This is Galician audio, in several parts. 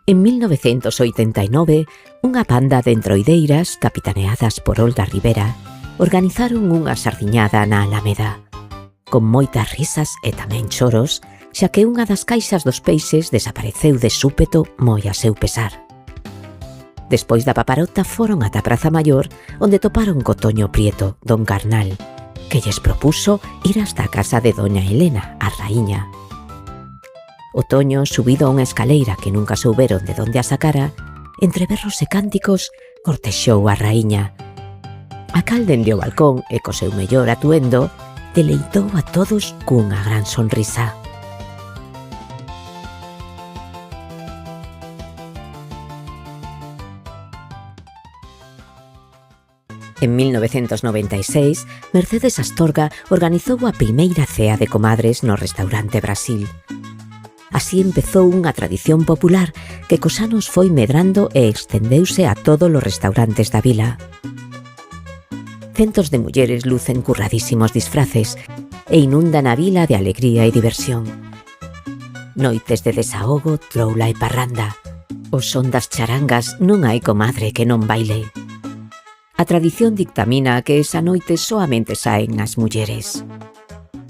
En 1989, unha banda de entroideiras capitaneadas por Olga Rivera organizaron unha sardiñada na Alameda, con moitas risas e tamén choros, xa que unha das caixas dos peixes desapareceu de súpeto moi a seu pesar. Despois da paparota foron ata a Praza Maior, onde toparon co Toño Prieto, don Carnal, que lles propuso ir hasta a casa de doña Elena, a raíña. O Toño, subido a unha escaleira que nunca souberon de onde a sacara, entre berros e cánticos, cortexou a raíña. A cal dende o balcón e co seu mellor atuendo, deleitou a todos cunha gran sonrisa. En 1996, Mercedes Astorga organizou a primeira cea de comadres no restaurante Brasil. Así empezou unha tradición popular que cos anos foi medrando e extendeuse a todos os restaurantes da vila. Centos de mulleres lucen curradísimos disfraces e inundan a vila de alegría e diversión. Noites de desahogo, troula e parranda. O son das charangas non hai comadre que non baile. A tradición dictamina que esa noite soamente saen as mulleres.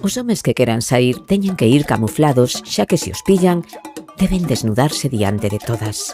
Os homes que queran sair teñen que ir camuflados, xa que se os pillan, deben desnudarse diante de todas.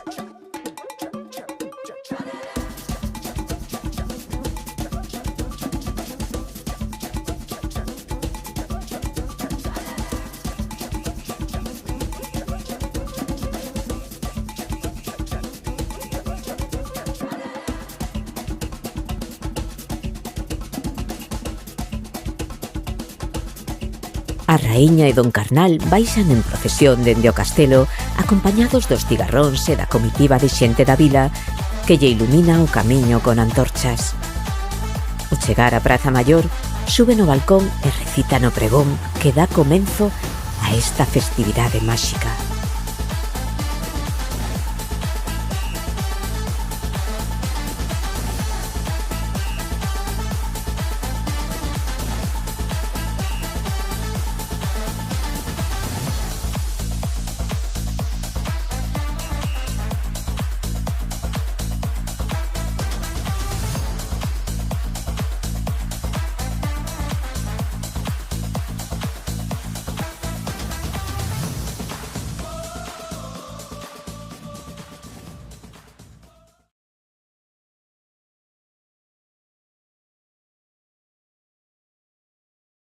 A raíña e don Carnal baixan en procesión dende o castelo, acompañados dos cigarróns e da comitiva de xente da vila que lle ilumina o camiño con antorchas. Ao chegar á Praza Maior, suben ao balcón e recitan o pregón que dá comenzo a esta festividade máxica.